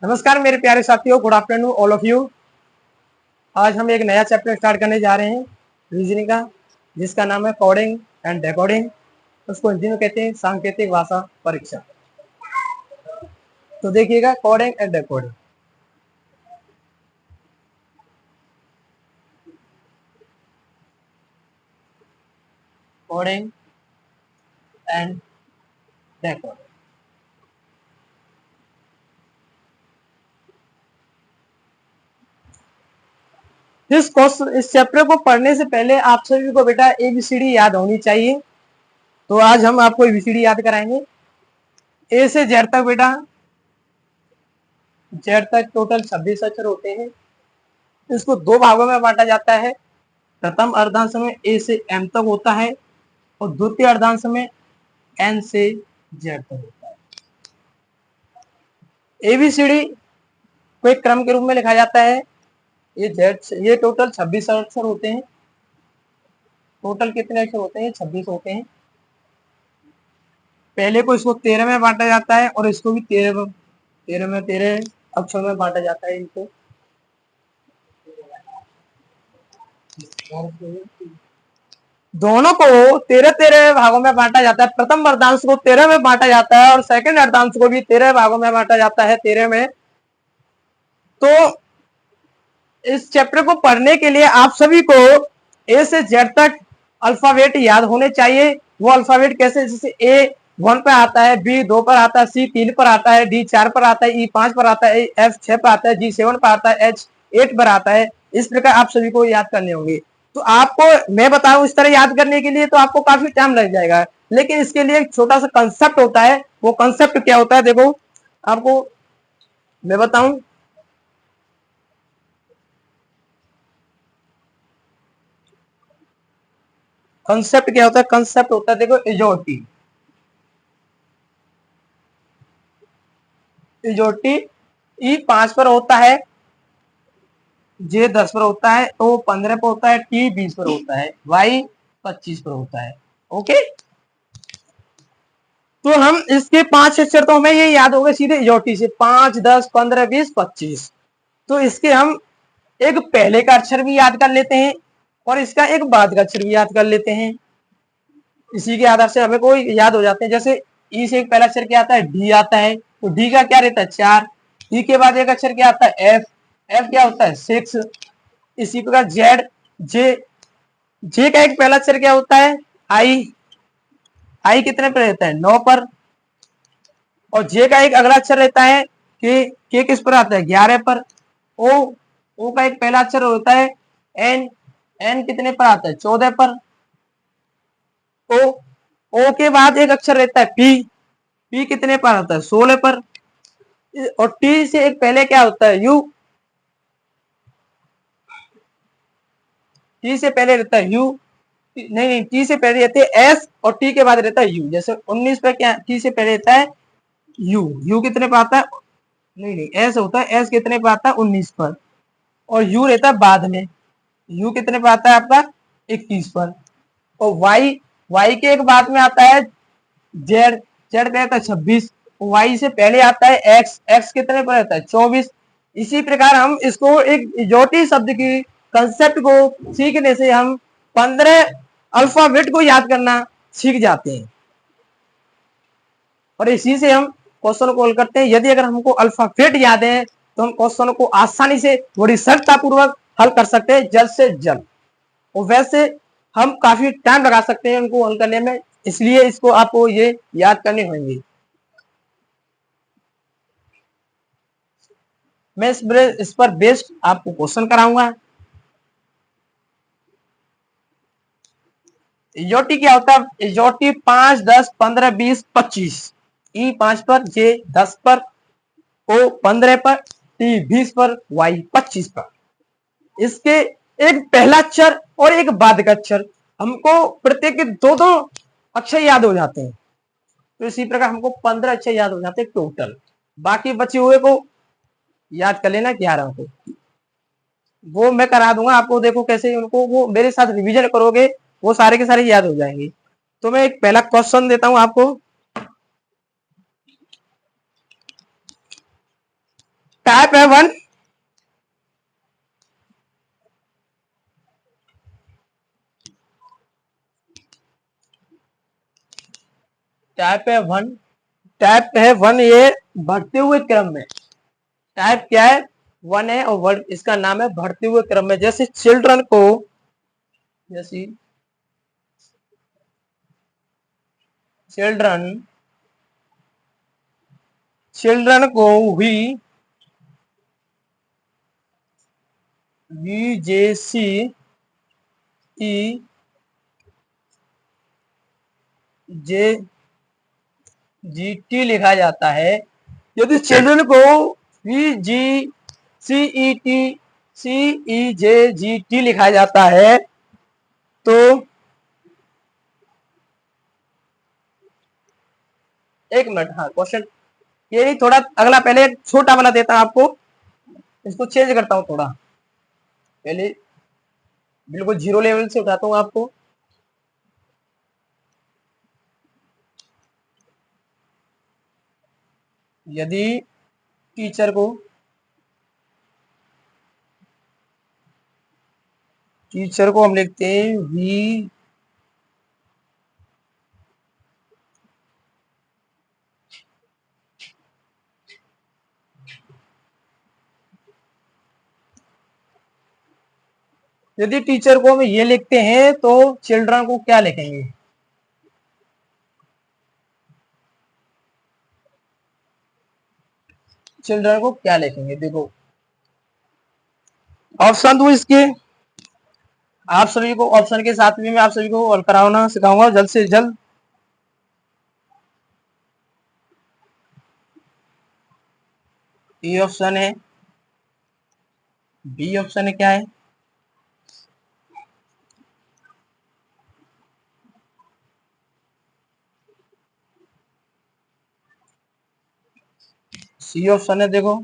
नमस्कार मेरे प्यारे साथियों, good afternoon all of you. आज हम एक नया चैप्टर स्टार्ट करने जा रहे हैं रीजनिंग का, जिसका नाम है कोडिंग एंड डेकोडिंग। उसको हिंदी में कहते हैं सांकेतिक भाषा परीक्षा। तो देखिएगा, coding and decoding. Coding and decoding. इस चैप्टर को पढ़ने से पहले आप सभी को बेटा एबीसीडी याद होनी चाहिए। तो आज हम आपको एबीसीडी याद कराएंगे। ए से जेड तक बेटा, जेड तक टोटल 26 अक्षर होते हैं। इसको दो भागों में बांटा जाता है। प्रथम अर्धांश में ए से एम तक होता है और द्वितीय अर्धांश में एन से जेड तक होता है। एबीसीडी को एक क्रम के रूप में लिखा जाता है। ये टोटल 26 अक्षर होते हैं। टोटल कितने अक्षर होते हैं? 26 होते हैं। पहले को इसको 13 में बांटा जाता है और इसको भी 13 अक्षर में बांटा जाता है। इनको दोनों को 13 भागों में बांटा जाता है। प्रथम अर्धांश को 13 में बांटा जाता है और सेकंड अर्धांश को भी 13 भागों में बांटा जाता है, 13 में। तो इस चैप्टर को पढ़ने के लिए आप सभी को ए से जेड तक अल्फाबेट याद होने चाहिए। वो अल्फाबेट कैसे? जैसे ए 1 पर आता है, बी 2 पर आता है, सी 3 पर आता है, डी 4 पर आता है, ई 5 पर आता है, एफ 6 पर आता है, जी 7 पर आता है, एच 8 पर आता है। इस प्रकार आप सभी को याद करने होंगे। तो आपको मैं बताऊं इस तरह याद करने के लिए तो आपको काफी टाइम लग जाएगा, लेकिन इसके लिए एक छोटा सा कंसेप्ट होता है। वो कंसेप्ट क्या होता है? देखो, आपको मैं बताऊं। कंसेप्ट क्या होता है? कंसेप्ट होता है, देखो, इजोटी। इजोटी ई 5 पर होता है, जे 10 पर होता है, ओ 15 पर होता है, टी 20 पर होता है, वाई 25 पर होता है। ओके, तो हम इसके 5 अक्षर तो हमें ये याद हो गए सीधे इजोटी से, 5, 10, 15, 20, 25। तो इसके हम एक पहले का अक्षर भी याद कर लेते हैं और इसका एक बाद का अक्षर भी याद कर लेते हैं। इसी के आधार से हमें कोई याद हो जाते हैं। जैसे ई से एक पहला अक्षर क्या आता है? डी आता है। तो डी का क्या रहता है? 4। डी के बाद एक अक्षर क्या आता है? एफ। एफ क्या होता है? 6। इसी प्रकार जेड, जे, जे का एक पहला अक्षर क्या होता है? आई। आई कितने पर रहता है? 9 पर। और जे का एक अगला अक्षर रहता है के किस पर आता है? 11 पर। ओ, ओ का एक पहला अक्षर होता है एन। एन कितने पर आता है? 14 पर। ओ, ओ के बाद एक अक्षर रहता है पी। पी कितने पर आता है? 16 पर। और टी से एक पहले क्या होता है? यू। टी से पहले रहता है यू। नहीं, टी से पहले रहते हैं एस और टी के बाद रहता है यू। जैसे 19 पर क्या टी से पहले रहता है? यू। यू कितने पर आता है? नहीं, एस होता है। एस कितने पर आता है? 19 पर। और यू रहता है बाद में। यू कितने पर आता है आपका? 21 पर। और वाई, वाई के एक बाद में आता है जेड। जेड पे आता है 26। वाई से पहले आता है एक्स। एक्स कितने पर रहता है? 24। इसी प्रकार हम इसको एक इजोटी शब्द की कंसेप्ट को सीखने से हम 15 अल्फाबेट को याद करना सीख जाते हैं और इसी से हम क्वेश्चन को हल करते हैं। यदि अगर हमको अल्फाबेट याद है तो हम क्वेश्चन को आसानी से बड़ी सरलता पूर्वक हल कर सकते हैं, जल्द से जल्द। और वैसे हम काफी टाइम लगा सकते हैं उनको हल करने में, इसलिए इसको आपको ये याद करने होंगे। मैं इस पर बेस्ड आपको क्वेश्चन कराऊंगा। इजोटी क्या होता है? इजोटी 5, 10, 15, 20, 25। ई 5 पर, जे 10 पर, ओ 15 पर, टी 20 पर, वाई 25 पर। इसके एक पहला अक्षर और एक बाद का अक्षर, हमको प्रत्येक के दो दो अक्षर याद हो जाते हैं। तो इसी प्रकार हमको 15 अक्षर याद हो जाते हैं टोटल। बाकी बचे हुए को याद कर लेना 11 को। वो मैं करा दूंगा आपको। देखो कैसे उनको, वो मेरे साथ रिवीजन करोगे वो सारे के सारे याद हो जाएंगे। तो मैं एक पहला क्वेश्चन देता हूं आपको। टाइप है 1, टाइप है 1, टाइप है 1 ये बढ़ते हुए क्रम में, टाइप क्या है 1 है और वर्ड इसका नाम है बढ़ते हुए क्रम में। जैसे चिल्ड्रन को, जैसे चिल्ड्रन, चिल्ड्रन को V J C E J G T लिखा जाता है। यदि चिल्ड्रन को V G C E T C E J G T लिखा जाता है तो एक मिनट, हाँ क्वेश्चन ये नहीं, थोड़ा अगला पहले छोटा वाला देता हूं आपको, इसको चेंज करता हूं थोड़ा, पहले बिल्कुल जीरो लेवल से उठाता हूं आपको। यदि टीचर को, टीचर को हम लिखते हैं वी यदि टीचर को हम ये लिखते हैं तो चिल्ड्रन को क्या लिखेंगे, चिल्ड्रन को क्या लिखेंगे, देखो ऑप्शन दो इसके, आप सभी को ऑप्शन के साथ में मैं आप सभी को कराना सिखाऊंगा जल्द से जल्द। ए ऑप्शन है, बी ऑप्शन है, क्या है सी ऑप्शन है, देखो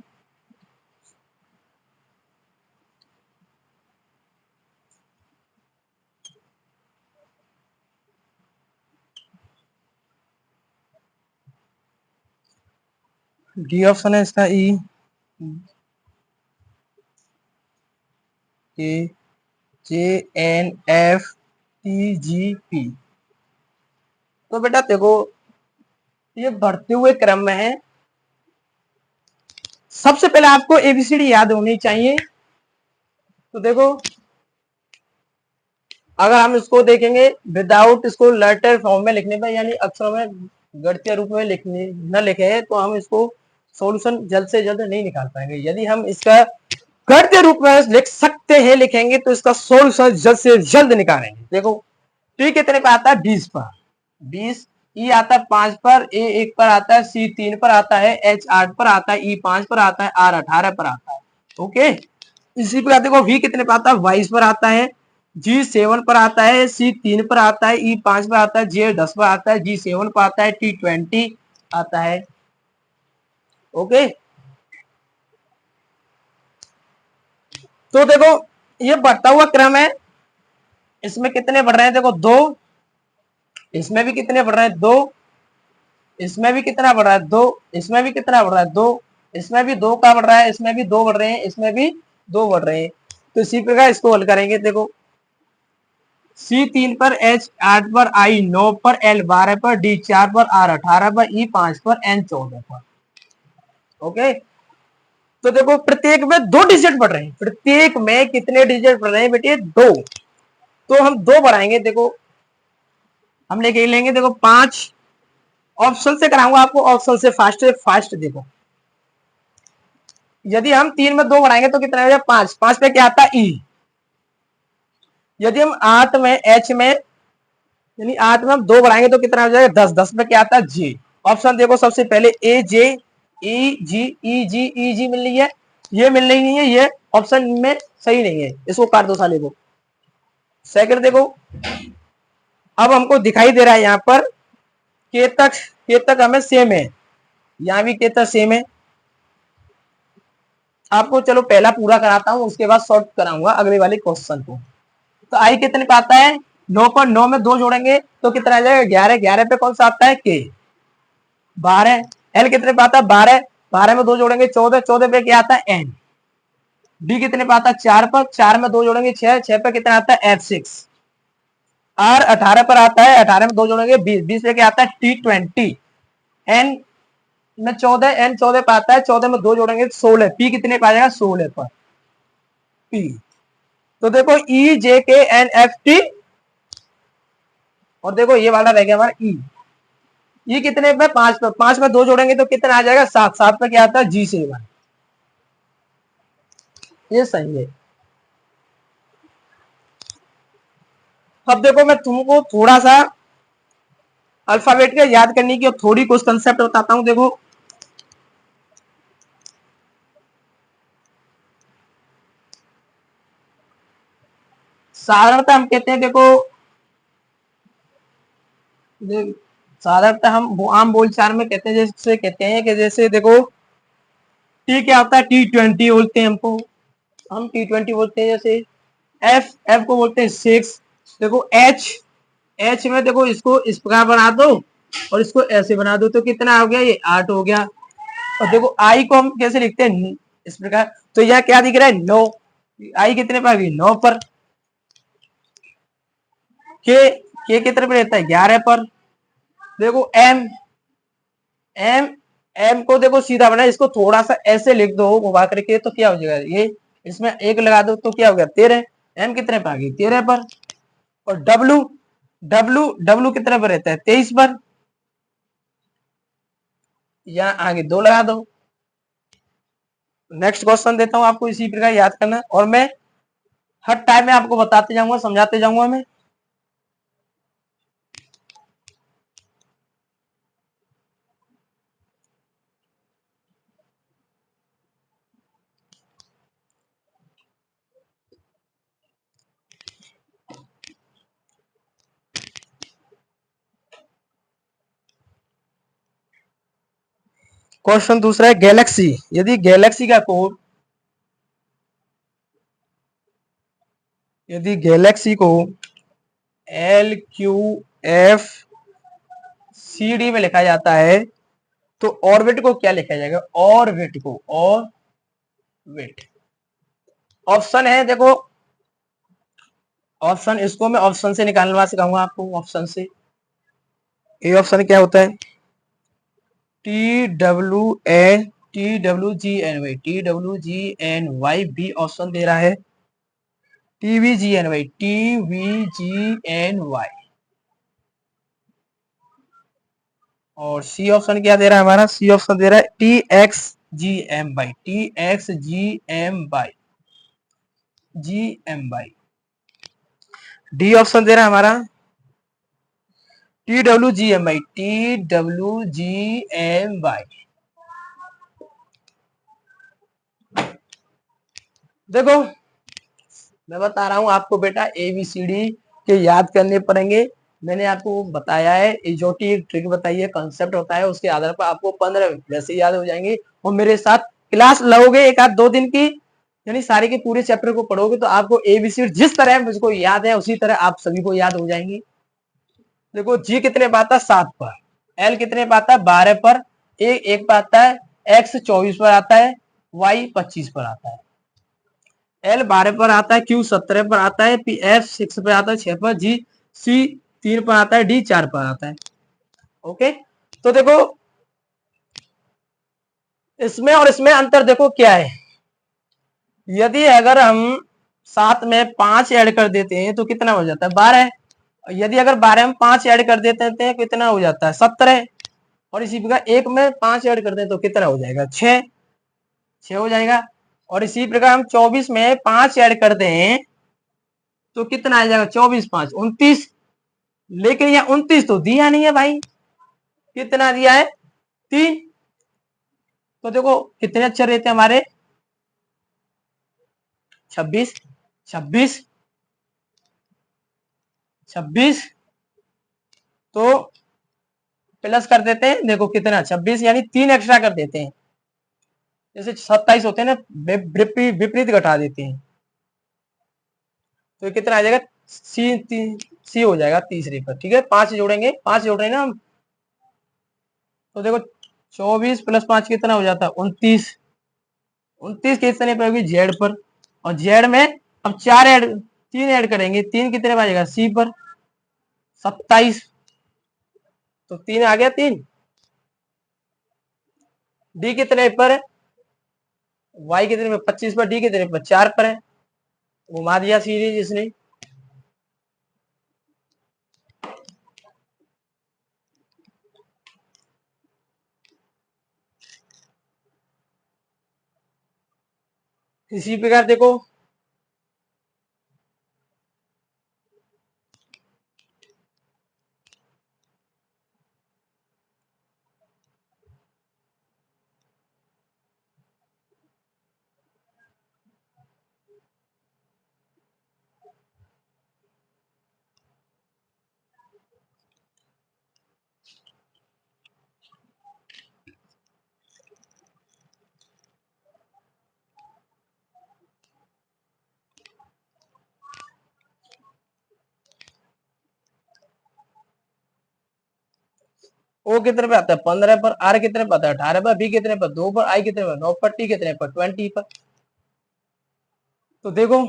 डी ऑप्शन है इसका E K J N F T G P. तो बेटा देखो ये बढ़ते हुए क्रम में है, सबसे पहले आपको एबीसीडी याद होनी चाहिए। तो देखो अगर हम इसको देखेंगे विदाउट इसको लेटर फॉर्म में लिखने पर, यानी अक्षरों में गणितीय रूप में लिखने न लिखे तो हम इसको सॉल्यूशन जल्द से जल्द नहीं निकाल पाएंगे। यदि हम इसका गणितीय रूप में लिख सकते हैं, लिखेंगे तो इसका सॉल्यूशन जल्द से जल्द निकालेंगे। देखो टी कितने पे आता है 20 पर, 20, ई आता है 5 पर, ए 1 पर आता है, सी 3 पर आता है, एच 8 पर आता है, ई 5 पर आता है, आर 18 पर आता है। ओके, इसी प्रकार देखो वी कितने पे आता है 22 पर आता है, जी 7 पर आता है, सी 3 पर आता है, ई 5 पर आता है, जे 10 पर आता है, जी 7 पर आता है, टी 20 आता है। ओके, तो देखो ये बढ़ता हुआ क्रम है, इसमें कितने बढ़ रहे हैं, देखो 2, इसमें भी कितने बढ़ रहे हैं 2, इसमें भी कितना बढ़ रहा है 2, इसमें भी कितना बढ़ रहा है 2, इसमें भी 2 का बढ़ रहा है, इसमें भी 2 बढ़ रहे हैं, इसमें भी 2 बढ़ रहे हैं। तो इसी प्रकार इसको हल करेंगे। देखो सी 3 पर, एच 8 पर, आई 9 पर, एल 12 पर, डी 4 पर, आर 18 पर, ई 5 पर, एन 14 पर। ओके, तो देखो प्रत्येक में 2 डिजिट बढ़ रहे हैं, प्रत्येक में कितने डिजिट बढ़ रहे हैं बेटे 2, तो हम 2 बढ़ाएंगे। देखो हम लेके लेंगे, देखो 5, ऑप्शन से कराऊंगा आपको, ऑप्शन से फास्ट फास्ट। देखो यदि हम 3 में 2 बढ़ाएंगे तो कितना हो जाएगा 5, 5 पे क्या आता है ई। यदि हम 8 में एच में, यानी 8 में हम 2 बढ़ाएंगे तो कितना हो जाएगा 10, 10 में क्या आता है जी। ऑप्शन देखो सबसे पहले ए जे ई जी ई जी ई जी मिल रही है, ये मिल रही नहीं है, ये ऑप्शन में सही नहीं है, इसको काट दो साले को। सेकंड देखो अब हमको दिखाई दे रहा है यहाँ पर के तक हमें सेम है, यहाँ भी के तक सेम है। आपको चलो पहला पूरा कराता हूं, उसके बाद शॉर्ट कराऊंगा अगले वाले क्वेश्चन को। तो आई कितने पे आता है 9 पर, 9 में 2 जोड़ेंगे तो कितना आ जाएगा 11, 11 पे कौन सा आता है के 12, एल कितने पे आता है 12, 12 में 2 जोड़ेंगे 14, 14 पे क्या आता है एन। डी कितने पे आता है 4 पर, 4 में 2 जोड़ेंगे 6, 6 पे कितना आता है F6। आर 18 पर आता है, 18 में 2 जोड़ेंगे 20, 20 पे क्या आता है T20। एन में 14, एन 14 पे आता है, 14 में 2 जोड़ेंगे 16, पी कितने पे आ जाएगा 16 पर पी। तो देखो ई जे के एन एफ टी, और देखो ये वाला रह गया हमारा ई। ई कितने पे 5 पे, 5 में 2 जोड़ेंगे तो कितना आ जाएगा 7, 7 पे क्या आता है G7। ये सही है। अब देखो मैं तुमको थोड़ा सा अल्फाबेट के याद करने की और थोड़ी कुछ कंसेप्ट बताता हूं। देखो साधारणतः हम कहते हैं, देखो साधारणतः हम आम बोलचाल में कहते हैं, जैसे कहते हैं कि जैसे देखो टी क्या होता है T20 बोलते हैं हमको, हम T20 बोलते हैं। जैसे एफ, एफ को बोलते हैं 6। देखो एच, एच में देखो इसको इस प्रकार बना दो और इसको ऐसे बना दो तो कितना हो गया ये 8 हो गया। और देखो आई को हम कैसे लिखते हैं इस प्रकार, तो यह क्या दिख रहा है 9, आई कितने पर आ गई 9 पर। के कितने पर रहता है 11 पर। देखो एम, एम, एम को देखो सीधा बना, इसको थोड़ा सा ऐसे लिख दो घुमा करके तो क्या हो जाएगा ये, इसमें एक लगा दो तो क्या हो गया 13। एम कितने पर आ गई 13 पर। और डब्लू, डब्लू, डब्लू कितने पर रहता है 23 पर, यहाँ आगे 2 लगा दो। नेक्स्ट क्वेश्चन देता हूं आपको, इसी प्रकार याद करना, और मैं हर टाइम में आपको बताते जाऊंगा, समझाते जाऊंगा मैं। क्वेश्चन दूसरा है गैलेक्सी, यदि गैलेक्सी का कोड, यदि गैलेक्सी को LQF CD में लिखा जाता है तो ऑर्बिट को क्या लिखा जाएगा, ऑर्बिट को, ऑर्बिट। ऑप्शन है देखो, ऑप्शन इसको मैं ऑप्शन से निकालना सिखाऊंगा आपको। ऑप्शन से ए ऑप्शन क्या होता है TWG TWGNY, बी ऑप्शन दे रहा है TVGNY, TVGNY। और सी ऑप्शन क्या दे रहा है हमारा, सी ऑप्शन दे रहा है TXGM, TXGM, GM। D option दे रहा है हमारा TWGM। देखो मैं बता रहा हूं आपको बेटा, ABCD के याद करने पड़ेंगे। मैंने आपको बताया है, इजोटी एक ट्रिक बताई है, कंसेप्ट होता है, उसके आधार पर आपको 15 वैसे याद हो जाएंगे। और मेरे साथ क्लास लोगे एक आध 2 दिन की, यानी सारे के पूरे चैप्टर को पढ़ोगे तो आपको ABCD जिस तरह मुझको याद है उसी तरह आप सभी को याद हो जाएंगी। देखो जी कितने पे आता है 7 पर, एल कितने पे आता है 12 पर, ए एक पे आता है, एक्स 24 पर आता है, वाई 25 पर आता है, एल 12 पर आता है, क्यू 17 पर आता है, पी एफ 6 पर आता है 6 पर, जी सी 3 पर आता है, डी 4 पर आता है। ओके, तो देखो इसमें और इसमें अंतर देखो क्या है। यदि अगर हम 7 में 5 ऐड कर देते हैं तो कितना हो जाता है 12। यदि अगर 12 में 5 ऐड कर देते हैं तो कितना हो जाता है 17। और इसी प्रकार 1 में 5 ऐड करते हैं तो कितना हो जाएगा 6, 6 हो जाएगा। और इसी प्रकार हम 24 में 5 ऐड करते हैं तो कितना आ जाएगा 24 5 29। लेकिन यहाँ 29 तो दिया नहीं है भाई, कितना दिया है 3। तो देखो कितने अक्षर रहते हैं हमारे 26, 26, 26, तो प्लस कर देते हैं, देखो कितना 26 यानी 3 एक्स्ट्रा कर देते हैं, जैसे 27 होते हैं ना, विपरीत घटा देते हैं तो कितना आ जाएगा सी हो जाएगा तीसरे पर। ठीक है, 5 जोड़ेंगे, 5 जोड़ रहे हैं ना हम, तो देखो 24 प्लस 5 कितना हो जाता है 29। 29 कितने पे होगी जेड पर, और जेड में अब 3 ऐड करेंगे, 3 कितने पे आ जाएगा सी पर 27। तो 3 आ गया 3। डी कितने पर है, वाई कितने पर 25 पर, डी कितने पर 4 पर है, घुमा दिया सीरीज इसने। इसी प्रकार देखो ओ कितने पे आता है 15 पर, आर कितने पर आता है 18 पर, बी कितने पर 2 पर, आई कितने पर 9 पर, टी कितने पर 20 पर। तो देखो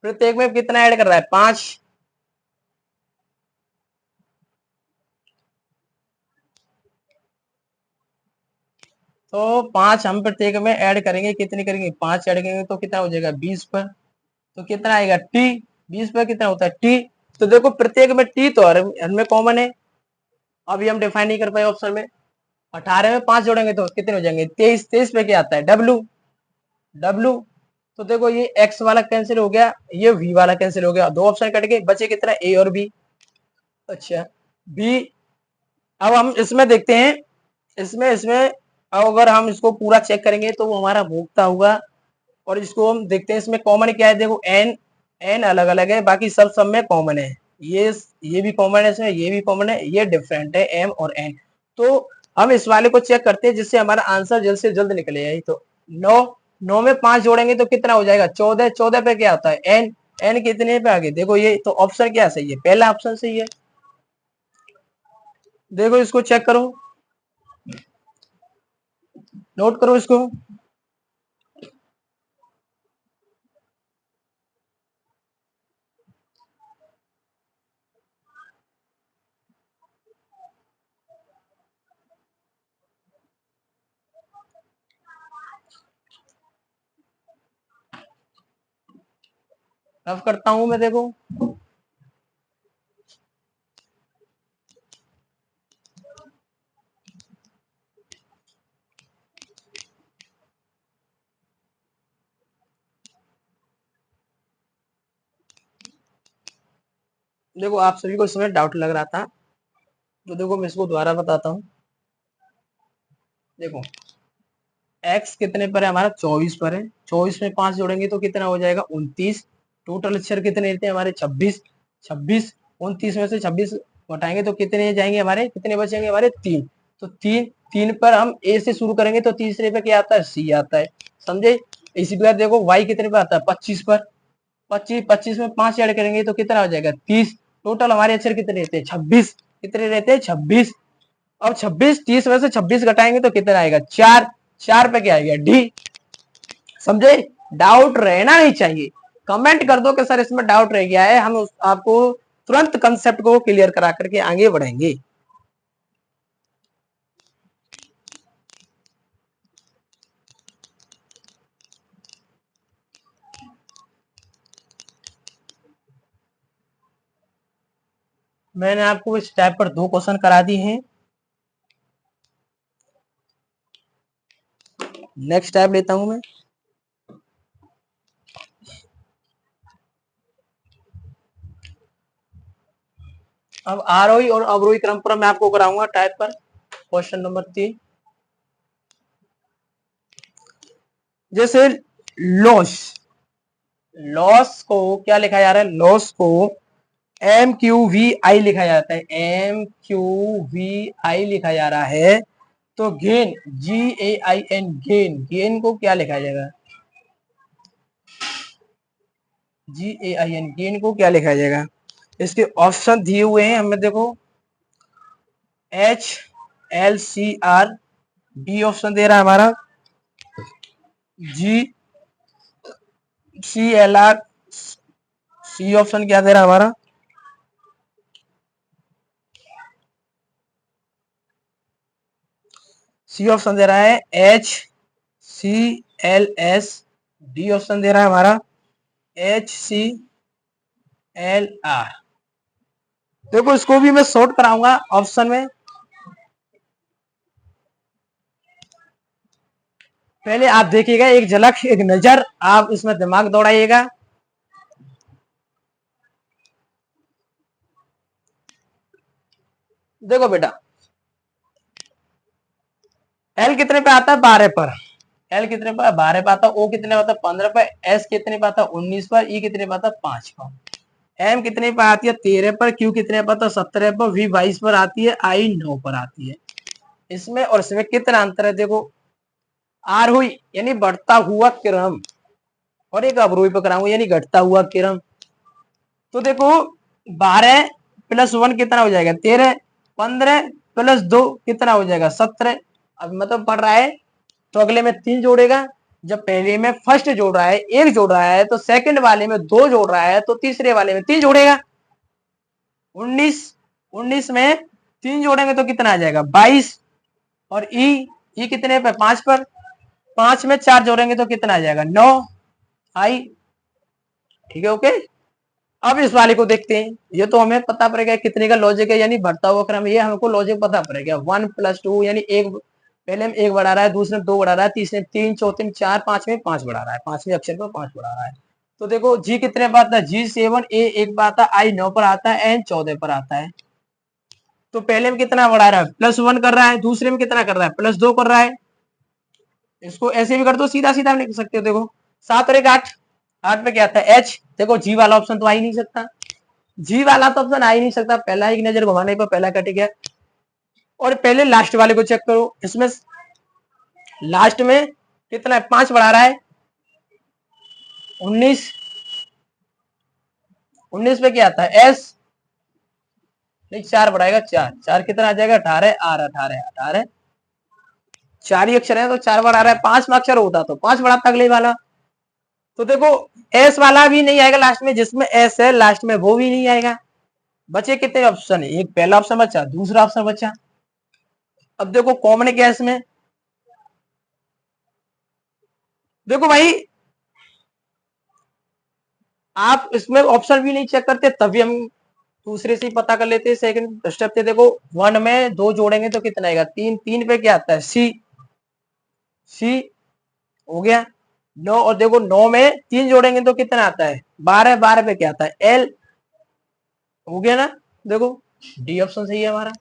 प्रत्येक में कितना ऐड कर रहा है 5। तो 5 हम प्रत्येक में ऐड करेंगे, कितनी करेंगे 5 ऐड करेंगे तो कितना हो जाएगा 20 पर। तो कितना आएगा टी, 20 पर कितना होता है टी। तो देखो प्रत्येक में टी तो हर कॉमन है, अभी हम डिफाइन नहीं कर पाए ऑप्शन में। 18 में 5 जोड़ेंगे तो कितने हो जाएंगे 23। 23 पे क्या आता है डब्लू, डब्लू। तो देखो ये एक्स वाला कैंसिल हो गया, ये वी वाला कैंसिल हो गया, 2 ऑप्शन कट गए, बचे कितना ए और बी। अच्छा बी। अब हम इसमें देखते हैं, इसमें इसमें अब अगर हम इसको पूरा चेक करेंगे तो वो हमारा भोगता होगा। और इसको हम देखते हैं इसमें कॉमन क्या है, देखो एन, एन अलग अलग है, बाकी सब में कॉमन है। ये भी कॉमन है इसमें, ये भी कॉमन है, ये डिफरेंट है एम और एन। तो हम इस वाले को चेक करते हैं जिससे हमारा आंसर जल्द से जल्द निकले। यही तो 9, 9 में 5 जोड़ेंगे तो कितना हो जाएगा 14। 14 पे क्या आता है एन, एन कितने पे आगे देखो, ये तो ऑप्शन क्या सही है, पहला ऑप्शन सही है। देखो इसको चेक करो, नोट करो इसको। रफ करता हूं मैं, देखो देखो आप सभी को इसमें डाउट लग रहा था, तो देखो मैं इसको दोबारा बताता हूँ। देखो x कितने पर है हमारा 24 पर है, 24 में 5 जोड़ेंगे तो कितना हो जाएगा 29। टोटल अक्षर कितने रहते हैं हमारे 26। 26 29 में से 26 घटाएंगे तो कितने जाएंगे हमारे, कितने बचेंगे हमारे 3। तो 3, 3 पर हम ए से शुरू करेंगे तो तीसरे पे क्या आता है सी आता है, समझे। इसी प्रकार देखो y कितने पर आता है 25 पर, 25, 25 में 5 ऐड करेंगे तो कितना हो जाएगा 30। टोटल हमारे अक्षर कितने रहते हैं 26, कितने रहते हैं 26। अब 26, 30 में से 26 घटाएंगे तो कितना आएगा 4। 4 पे क्या आएगा डी, समझे। डाउट रहना नहीं चाहिए, कमेंट कर दो कि सर इसमें डाउट रह गया है, हम आपको तुरंत कंसेप्ट को क्लियर करा करके आगे बढ़ेंगे। मैंने आपको इस टाइप पर 2 क्वेश्चन करा दिए हैं। नेक्स्ट टाइप लेता हूं मैं। अब आरोही और अवरोही क्रम पर मैं आपको कराऊंगा टाइप पर क्वेश्चन नंबर 3। जैसे लॉस, लॉस को क्या लिखा जा रहा है, लॉस को एम क्यू वी आई लिखा जाता है, एम क्यू वी आई लिखा जा रहा है। तो gain G A I N, gain, gain को क्या लिखा जाएगा, जी ए आई एन, गेन को क्या लिखा जाएगा। इसके ऑप्शन दिए हुए हैं हमें, देखो एच, LCR, डी ऑप्शन दे रहा है हमारा GCLR, सी ऑप्शन क्या दे रहा है हमारा सी ऑप्शन दे रहा है HCLS, डी ऑप्शन दे रहा है हमारा HCLR। देखो इसको भी मैं शॉर्ट कराऊंगा ऑप्शन में। पहले आप देखिएगा, एक झलक एक नजर आप इसमें दिमाग दौड़ाइएगा। देखो बेटा, एल कितने पे आता है 12 पर, एल कितने पर 12 पे आता है, ओ कितने पे आता है 15 पर, एस कितने पे आता है 19 पर, ई कितने पे आता है 5 पर, एम कितने पर आती है 13 पर, क्यू कितने पर आता है 17 पर, वी 22 पर आती है, आई 9 पर आती है। इसमें और इसमें कितना अंतर है देखो, आरोही यानी बढ़ता हुआ क्रम और एक अवरोही पर कराऊंगा यानी घटता हुआ क्रम। तो देखो 12 प्लस 1 कितना हो जाएगा 13, 15 प्लस 2 कितना हो जाएगा 17। अब मतलब पढ़ रहा है तो अगले में 3 जोड़ेगा, जब पहले में फर्स्ट जोड़ रहा है 1 जोड़ रहा है तो सेकंड वाले में 2 जोड़ रहा है तो तीसरे वाले में 3 जोड़ेगा। 19 में 3 जोड़ेंगे तो कितना आ जाएगा 22, और ई कितने पे 5 पर, 5 में 4 जोड़ेंगे तो कितना आ जाएगा 9, आई। ठीक है, ओके। अब इस वाले को देखते हैं, ये तो हमें पता पड़ेगा कितने का लॉजिक है, यानी बढ़ता हुआ क्रम, ये हमको लॉजिक पता पड़ेगा। 1 + 2 यानी एक, पहले में 1 बढ़ा रहा है, दूसरे में 2 बढ़ा रहा है, तीसरे में 3, चौथे में 4, पांचवें 5 बढ़ा रहा है, पांचवें अक्षर पर 5 बढ़ा रहा है। तो देखो जी कितने पर आता है G7, ए 1 पर आता है, आई 9 पर आता है, एन 14 पर आता है। तो पहले में कितना बढ़ा रहा है +1 कर रहा है, दूसरे में कितना कर रहा है +2 कर रहा है। इसको ऐसे भी कर दो, सीधा सीधा लिख सकते हो। देखो 7 और 1 8, 8 पे क्या आता है H। देखो जी वाला ऑप्शन तो आ ही नहीं सकता, जी वाला तो ऑप्शन आ ही नहीं सकता, पहला एक नजर घुमाने पर पहला कट गया। और पहले लास्ट वाले को चेक करो, इसमें लास्ट में कितना है 5 बढ़ा रहा है 19, 19 पे क्या आता है S, नहीं 4 बढ़ाएगा 4, 4 कितना आ जाएगा 18, आर 18, 18, 4 ही अक्षर है तो 4 बढ़ा रहा है, 5 में अक्षर होता तो 5 बढ़ाता अगले वाला। तो देखो एस वाला भी नहीं आएगा लास्ट में, जिसमें एस है लास्ट में वो भी नहीं आएगा। बचे कितने ऑप्शन है, एक पहला ऑप्शन बचा, दूसरा ऑप्शन बचा। अब देखो कॉमन क्या है इसमें, देखो भाई आप इसमें ऑप्शन भी नहीं चेक करते तभी हम दूसरे से ही पता कर लेते हैं। सेकंड स्टेप पे देखो 1 में 2 जोड़ेंगे तो कितना आएगा 3, 3 पे क्या आता है सी, सी हो गया 9, और देखो 9 में 3 जोड़ेंगे तो कितना आता है 12, 12 पे क्या आता है एल, हो गया ना। देखो डी ऑप्शन सही है हमारा।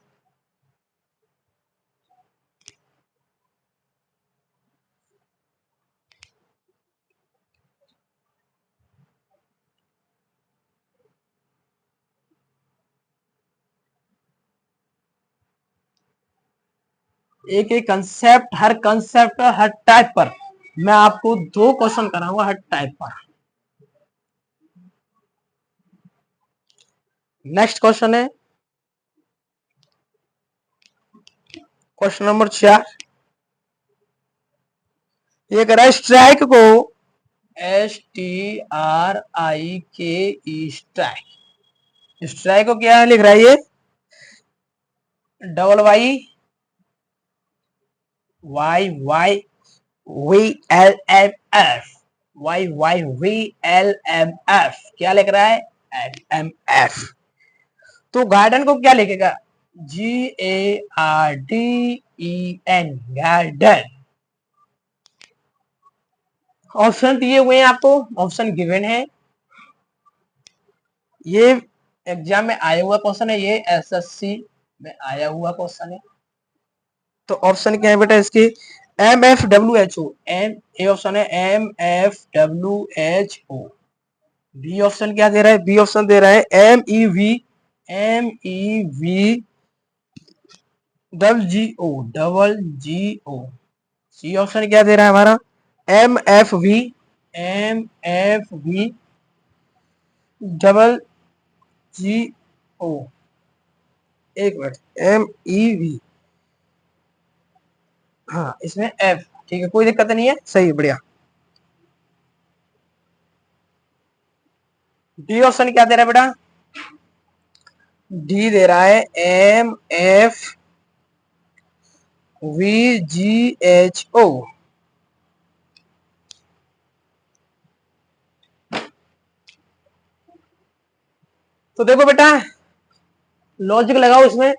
एक एक कंसेप्ट, हर कंसेप्ट हर टाइप पर मैं आपको 2 क्वेश्चन कराऊंगा हर टाइप पर। नेक्स्ट क्वेश्चन है क्वेश्चन नंबर 4। ये कह रहा है स्ट्राइक को STRIKE स्ट्राइक, स्ट्राइक को क्या लिख रहा है ये double Y Y V L M F, YYVLMF क्या लिख रहा है MF। तो गार्डन को क्या लिखेगा GARDEN, गार्डन। ऑप्शन दिए हुए हैं आपको, ऑप्शन गिवन है, ये एग्जाम में आया हुआ क्वेश्चन है, ये SSC में आया हुआ क्वेश्चन है। तो ऑप्शन क्या है बेटा इसकी MFWHO, एम ए ऑप्शन है MFWHO। बी ऑप्शन क्या दे रहा है, बी ऑप्शन दे रहा है MEVGO। सी ऑप्शन क्या दे रहा है हमारा MFV। एक मिनट MEV हाँ इसमें एफ, ठीक है, कोई दिक्कत नहीं है, सही है, बढ़िया। डी ऑप्शन क्या दे रहा है बेटा? डी दे रहा है M F V G H O. तो देखो बेटा, लॉजिक लगाओ इसमें,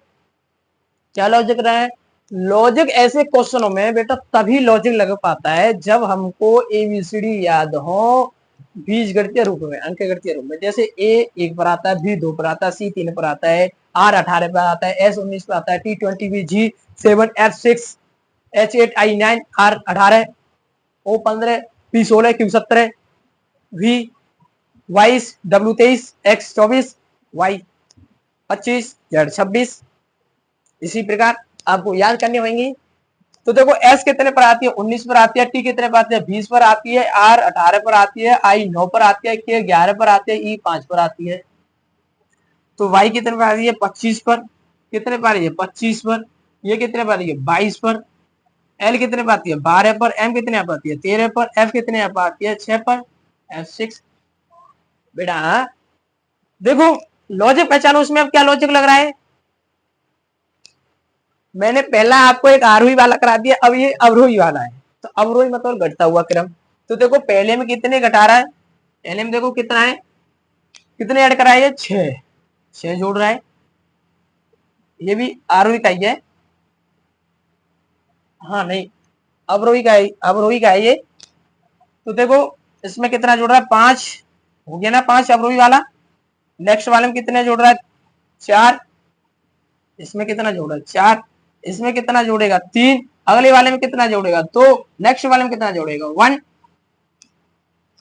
क्या लॉजिक रहा है? लॉजिक ऐसे क्वेश्चनों में बेटा तभी लॉजिक लग पाता है जब हमको एबीसीडी याद हो बीज गणितीय रूप में, अंक गणितीय रूप में। जैसे ए 1 पर आता है, बी 2 पर आता है, सी 3 पर आता है, आर 18 पर आता है, एस 19 पर आता है, T 20, B G 7, F 6, H 8, I 9, R 18, O 15, P 16, Q 17, V 22, W 23, X 24, Y 25, Z 26। इसी प्रकार आपको याद करनी होंगी। तो देखो एस कितने पर आती है? 19 पर आती है। टी कितने पर आती है? 20 पर आती है। आर 18 पर आती है। आई 9 पर आती है। के 11 पर आती है। ई 5 पर आती है। तो वाई कितने पर आ रही है? 25 पर। कितने पर आ रही है? 25 पर। ये कितने पर आ रही है? 22 पर। एल कितने पर आती है? 12 पर। एम कितने पर आती है? 13 पर। एफ कितने पर आती है? 6 पर। एफ 6। बेटा देखो लॉजिक पहचानो, उसमें अब क्या लॉजिक लग रहा है? मैंने पहला आपको एक आरोही वाला करा दिया, अब ये अवरोही वाला है। तो अवरोही मतलब घटता हुआ क्रम। तो देखो पहले में कितने घटा रहा है? पहले में देखो कितना है, कितने ऐड करा है? 6, 6 जोड़ रहा है। ये भी आरोही का ही है। हाँ नहीं, अवरोही का है, अवरोही का है ये। तो देखो इसमें कितना जोड़ रहा है? 5 हो गया ना, 5 अवरोही वाला। नेक्स्ट वाले में कितने जोड़ रहा है? 4। इसमें कितना जोड़ रहा है? 4। इसमें कितना जोड़ेगा? 3। अगले वाले में कितना जोड़ेगा? 2। नेक्स्ट वाले में कितना जोड़ेगा? 1।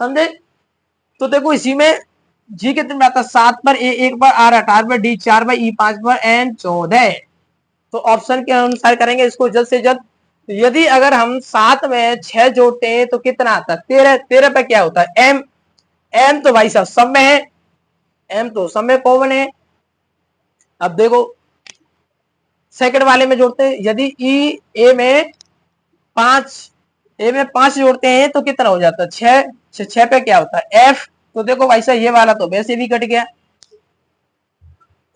समझे? तो देखो इसी में जी कितने में आता है? 7 पर, ए 1 पर, आर 18 पर, डी 4 पर, ई 5 पर, एन 14। तो ऑप्शन के अनुसार करेंगे इसको जल्द से जल्द। तो यदि अगर हम 7 में 6 जोड़ते हैं तो कितना आता है? 13। 13 पे क्या होता है? एम। एम तो भाई साहब सब में है, एम तो सब में कॉमन है। अब देखो सेकंड वाले में जोड़ते हैं, यदि ई ए में 5, ए में 5 जोड़ते हैं तो कितना हो जाता है? 6। 6 पे क्या होता है? एफ। तो देखो भाई साहब ये वाला तो वैसे भी कट गया।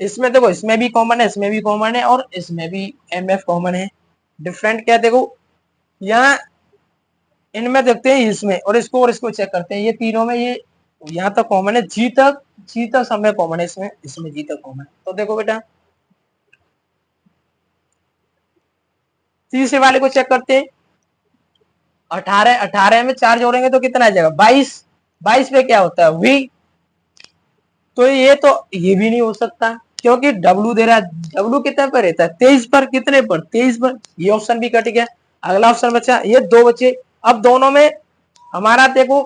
इसमें देखो इसमें भी कॉमन है, इसमें भी कॉमन है, और इसमें भी एम एफ कॉमन है। डिफरेंट क्या देखो यहाँ इनमें देखते हैं इसमें, और इसको चेक करते हैं, ये तीनों में ये यहाँ तक कॉमन है, जी तक, जी तक सब में कॉमन है, इसमें इसमें जी तक कॉमन है। तो देखो बेटा तीसरे वाले को चेक करते हैं। 18, 18 में 4 जोड़ेंगे तो कितना आ जाएगा? 22। 22 पे क्या होता है? वी। तो ये भी नहीं हो सकता क्योंकि डब्लू दे रहा है। डब्लू कितने पर रहता है? 23 पर। कितने पर? 23 पर। ये ऑप्शन भी कट गया। अगला ऑप्शन बचा, ये 2 बचे। अब दोनों में हमारा देखो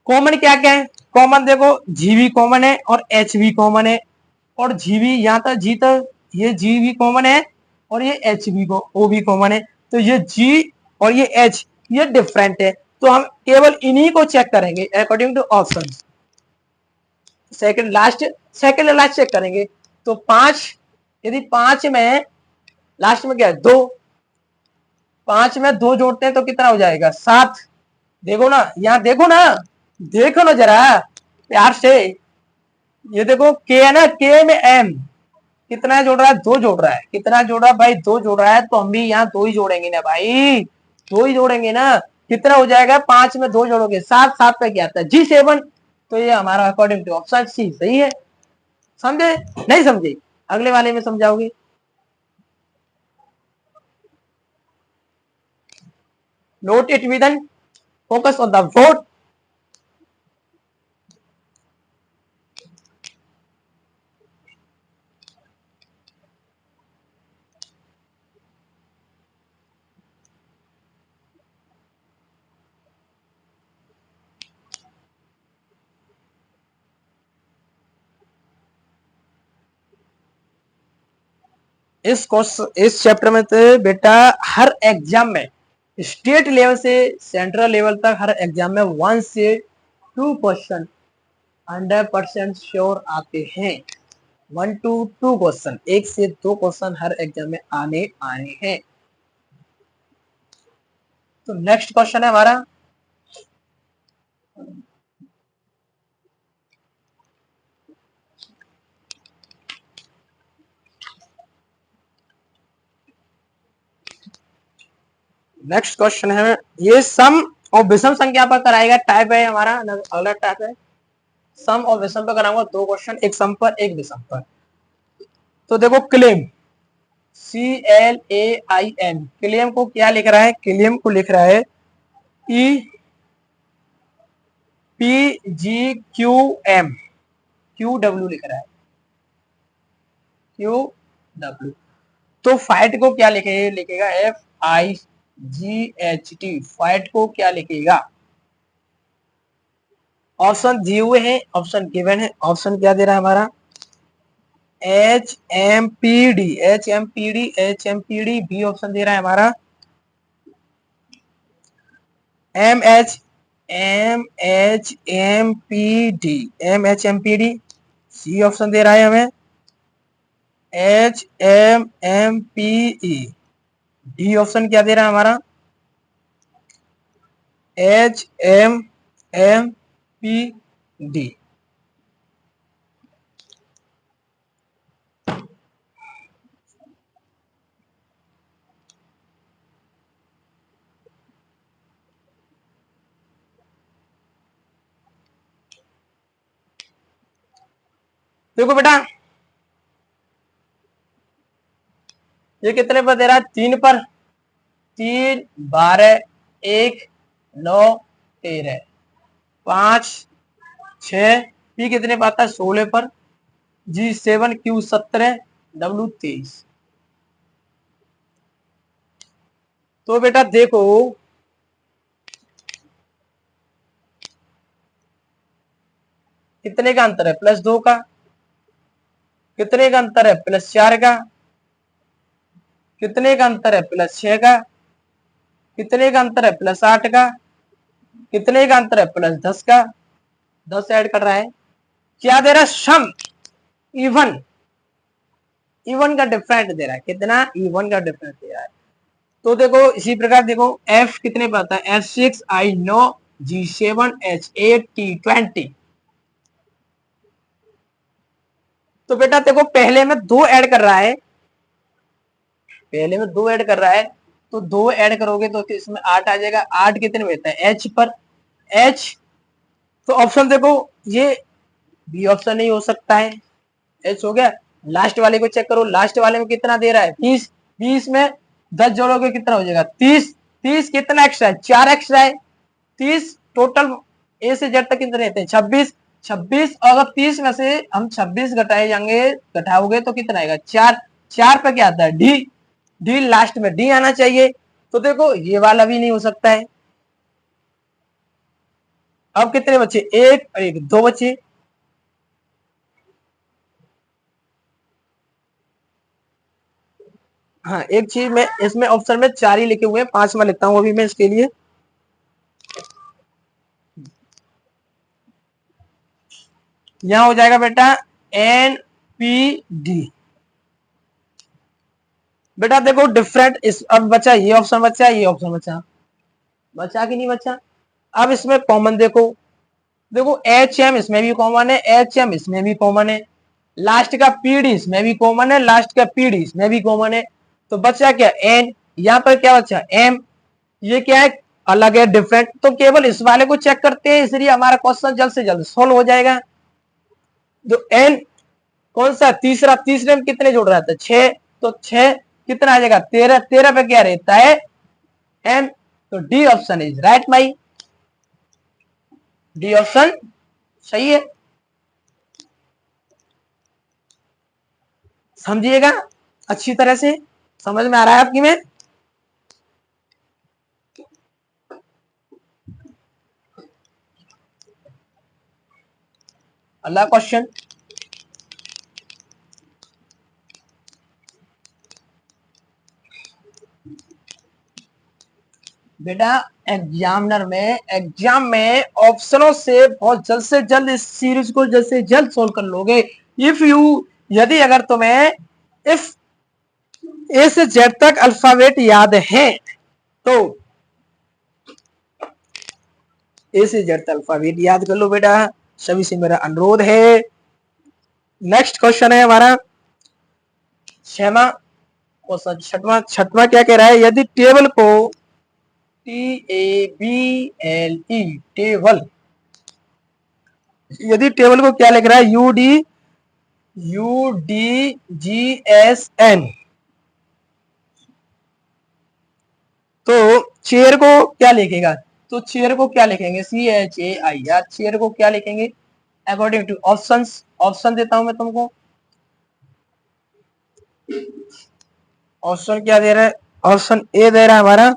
कॉमन क्या क्या है? कॉमन देखो जी भी कॉमन है और एच भी कॉमन है, और जी भी यहाँ तक, जी तक ये जी भी कॉमन है, और ये एच भी ओ भी कॉमन है। तो ये जी और ये एच ये डिफरेंट है। तो हम केवल इन्हीं को चेक करेंगे according to option. Second last check करेंगे। तो 5, यदि 5 में लास्ट में क्या है? 2। 5 में 2 जोड़ते हैं तो कितना हो जाएगा? 7। देखो ना, यहाँ देखो ना, देखो ना जरा प्यार से। ये देखो के है ना, के में एम कितना जोड़ रहा है? 2 जोड़ रहा है। कितना जोड़ रहा है भाई? 2 जोड़ रहा है। तो हम भी यहाँ 2 ही जोड़ेंगे ना भाई, 2 ही जोड़ेंगे ना। कितना हो जाएगा? 5 में 2 जोड़ोगे 7, 7 पे क्या आता है? जी 7। तो ये हमारा अकॉर्डिंग टू ऑप्शन सी सही है। समझे? नहीं समझे? अगले वाले में समझाओगे। Note it with an focus on the vote. इस चैप्टर में तो बेटा हर एग्जाम में स्टेट लेवल से सेंट्रल लेवल तक हर एग्जाम में 1 से 2 क्वेश्चन 100% श्योर आते हैं। 1 to 2 क्वेश्चन, 1 से 2 क्वेश्चन हर एग्जाम में आने आए हैं। तो नेक्स्ट क्वेश्चन है हमारा नेक्स्ट क्वेश्चन है ये सम और विषम संख्या पर कराएगा टाइप है हमारा अगला टाइप है सम और विषम पर कराऊंगा 2 क्वेश्चन, एक सम पर एक विषम पर। तो देखो क्लेम CLAIM क्लेम को क्या लिख रहा है, क्लेम को लिख रहा है EPGQM QW लिख रहा है QW। तो फाइट को क्या लिखेगा FIGHT फाइट को क्या लिखेगा। ऑप्शन दिए हुए हैं, ऑप्शन गिवन है, ऑप्शन क्या दे रहा है हमारा HMPD बी ऑप्शन दे रहा है हमारा MHMPD सी ऑप्शन दे रहा है हमें HMMPE डी ऑप्शन क्या दे रहा है हमारा HMMPD। देखो बेटा ये कितने पर दे रहा है 3 पर 3 12 1 9 13 5 6 पी कितने पर आता है 16 पर G7 Q 17 W 23। तो बेटा देखो कितने का अंतर है +2 का, कितने का अंतर है +4 का, कितने का अंतर है +6 का, कितने का अंतर है +8 का, कितने का अंतर है +10 का, 10 ऐड कर रहा है। क्या दे रहा है सम इवन का डिफरेंट दे रहा है, कितना इवन का डिफरेंट दे रहा है। तो देखो इसी प्रकार देखो F कितने पर आता है F6 I 9 G7 H8 T20। तो बेटा देखो पहले में 2 ऐड कर रहा है, पहले में 2 ऐड कर रहा है तो 2 ऐड करोगे तो इसमें 8 आ जाएगा। 8 कितने में होता है H पर H। तो ऑप्शन देखो ये बी ऑप्शन नहीं हो सकता है, H हो गया। लास्ट वाले को चेक करो, लास्ट वाले में कितना दे रहा है 20, 20 में 10 जोड़ोगे कितना हो जाएगा 30, 30 कितना एक्स्ट्रा है 4 एक्स्ट्रा है 30 टोटल ए से जेड तक कितने रहते हैं 26, 26 और अगर 30 में से हम 26 घटाए जाएंगे घटाओगे तो कितना आएगा 4, 4 पे क्या आता है डी, डी लास्ट में डी आना चाहिए। तो देखो ये वाला भी नहीं हो सकता है। अब कितने बचे 1 और 1 2 बचे। हाँ एक चीज में इसमें ऑप्शन में 4 ही लिखे हुए हैं, 5 में लिखता हूं अभी मैं इसके लिए। यहां हो जाएगा बेटा NPD। बेटा देखो डिफरेंट इस अब बचा ये ऑप्शन बचा, ये ऑप्शन बचा, बचा कि नहीं बचा। अब इसमें कॉमन देखो, देखो HM इसमें भी कॉमन है, HM इसमें भी कॉमन है, लास्ट का PD इसमें भी कॉमन है, लास्ट का PD इसमें भी कॉमन है। तो बचा क्या N, यहाँ पर क्या बचा M, ये क्या है अलग है डिफरेंट। तो केवल इस वाले को चेक करते हैं, इसलिए हमारा क्वेश्चन जल्द से जल्द सोल्व हो जाएगा। जो N कौन सा तीसरा, तीसरे में कितने जोड़ रहा था 6, तो 6 कितना आ जाएगा 13, 13 पे क्या रहता है M। तो D option is right my, D option सही है। समझिएगा अच्छी तरह से, समझ में आ रहा है आपकी में। अगला क्वेश्चन बेटा एग्जामिनर में एग्जाम में ऑप्शनों से बहुत जल्द से जल्द इस सीरीज को जल्द से जल्द सोल्व कर लोगे। इफ यू यदि अगर तुम्हें इफ ए से जेड तक अल्फाबेट याद है तो ए से जेड अल्फाबेट याद कर लो बेटा, सभी से मेरा अनुरोध है। नेक्स्ट क्वेश्चन है हमारा छठवां क्वेश्चन, छठवां क्या कह रहा है, यदि टेबल को TABLE टेबल, यदि टेबल को क्या लिख रहा है UDGSN, तो चेयर को क्या लिखेगा, तो चेयर को क्या लिखेंगे CHAI, या चेयर को क्या लिखेंगे अकॉर्डिंग टू ऑप्शंस, ऑप्शन देता हूं मैं तुमको। ऑप्शन क्या दे रहा है, ऑप्शन ए दे रहा है हमारा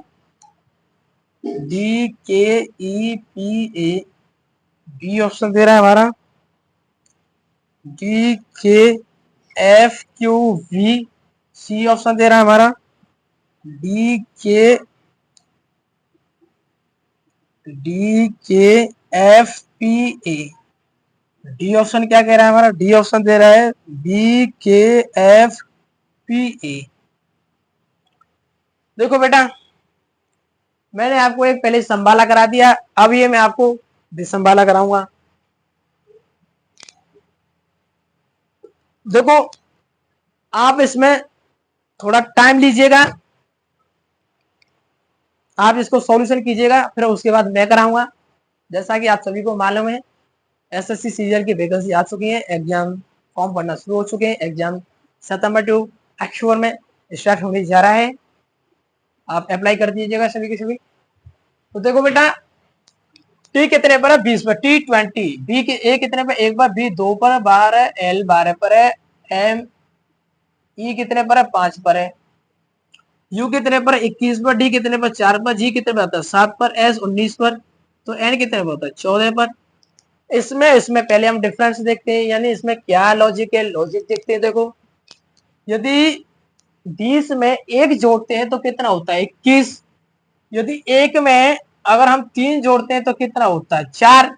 DKEPA, बी ऑप्शन दे रहा है हमारा DKFQV, सी ऑप्शन दे रहा है हमारा DKFPA, डी ऑप्शन क्या कह रहा है हमारा, डी ऑप्शन दे रहा है BKFPA। देखो बेटा, मैंने आपको एक पहले संभाला करा दिया, अब ये मैं आपको विसंभाला कराऊंगा। देखो आप इसमें थोड़ा टाइम लीजिएगा, आप इसको सॉल्यूशन कीजिएगा, फिर उसके बाद मैं कराऊंगा। जैसा कि आप सभी को मालूम है SSC सीरियल की वैकेंसी आ चुकी है, एग्जाम फॉर्म भरना शुरू हो चुके हैं, एग्जाम सितंबर टू अक्टूबर में स्टार्ट होने जा रहा है, आप अप्लाई कर दीजिएगा सभी के सभी। तो देखो बेटा, टी कितने पर है 20 पर, T20, बी के ए कितने पर 1 पर, बी 2 पर, 12, L 12 पर है, एम ई कितने पर है 5 पर है, यू कितने पर 21 पर, डी कितने पर 4 पर, जी कितने पर होता है 7 पर, एस 19 पर, तो एन कितने पर होता है 14 पर। इसमें इसमें पहले हम डिफरेंस देखते हैं, यानी इसमें क्या लॉजिक है, लॉजिक देखते हैं। देखो यदि 20 में एक जोड़ते हैं तो कितना होता है 21, यदि एक में अगर हम 3 जोड़ते हैं तो कितना होता है 4,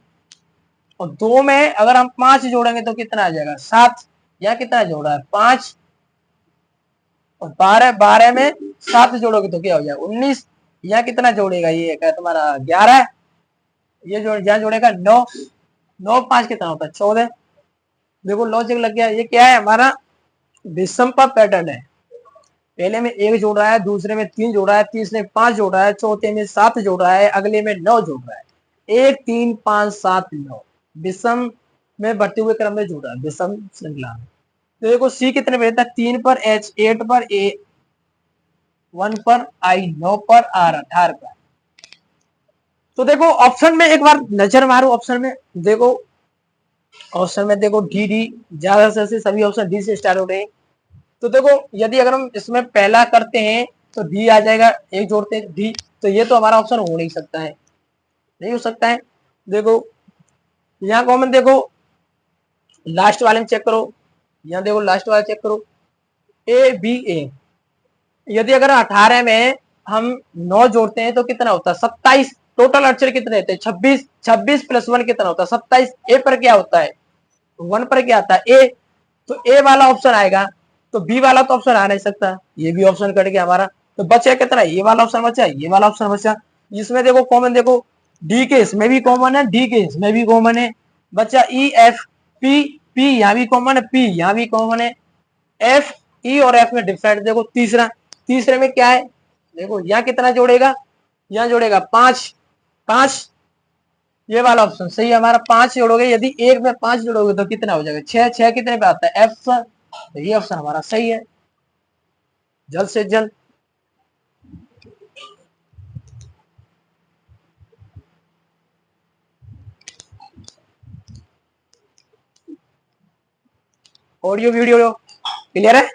और 2 में अगर हम 5 जोड़ेंगे तो कितना आ जाएगा 7, या कितना जोड़ा है 5, और 12 में 7 जोड़ोगे तो क्या हो जाएगा 19, या कितना जोड़ेगा ये क्या तुम्हारा 11, ये यहाँ जोड़ेगा 9, 9 5 कितना होता है 14। देखो लॉजिक लग गया, ये क्या है हमारा विषम का पैटर्न है, पहले में 1 जोड़ रहा है, दूसरे में 3 जोड़ रहा है, तीसरे में 5 जोड़ रहा है, चौथे में 7 जोड़ रहा है, अगले में 9 जोड़ रहा है, 1 3 5 7 9, विषम में बढ़ते हुए क्रम में जोड़ रहा है, विषम श्रृंखला में। तो देखो सी कितने पे रहता है 3 पर, H 8 पर, A 1 पर, I 9 पर, R 18 पर। तो देखो ऑप्शन में एक बार नजर मारो, ऑप्शन में देखो, ऑप्शन में देखो डी डी, ज्यादा से सभी ऑप्शन डी से स्टार्ट हो रहे हैं। तो देखो यदि अगर हम इसमें पहला करते हैं तो डी आ जाएगा, एक जोड़ते हैं डी, तो ये तो हमारा ऑप्शन हो नहीं सकता है, नहीं हो सकता है। देखो यहाँ कॉमन देखो, लास्ट वाले में चेक करो, यहाँ देखो लास्ट वाला चेक करो, ए बी ए, यदि अगर 18 में हम 9 जोड़ते हैं तो कितना होता है 27, टोटल अक्षर कितने रहते हैं 26, 26 प्लस 1 कितना होता है 27, ए पर क्या होता है 1 पर क्या आता है ए, तो ए वाला ऑप्शन आएगा, तो बी वाला तो ऑप्शन आ नहीं सकता, ये भी ऑप्शन कट गया हमारा, तो बचा कितना ये वाला ऑप्शन बचा, ये वाला ऑप्शन बचा। इसमें देखो कॉमन देखो, डी के इसमें भी कॉमन है, डी के इसमें भी कॉमन है, बच्चा ई एफ पी, पी यहाँ भी कॉमन है, पी यहाँ भी कॉमन है, एफ ई और एफ में डिफरेंट देखो, तीसरा तीसरे में क्या है देखो, यहाँ कितना जोड़ेगा, यहाँ जोड़ेगा 5, 5, ये वाला ऑप्शन सही है हमारा, 5 जोड़ोगे, यदि एक में 5 जोड़ोगे तो कितना हो जाएगा 6, 6 कितने पे आता है एफ, तो ये ऑप्शन हमारा सही है, जल्द से जल्द। ऑडियो वीडियो क्लियर है।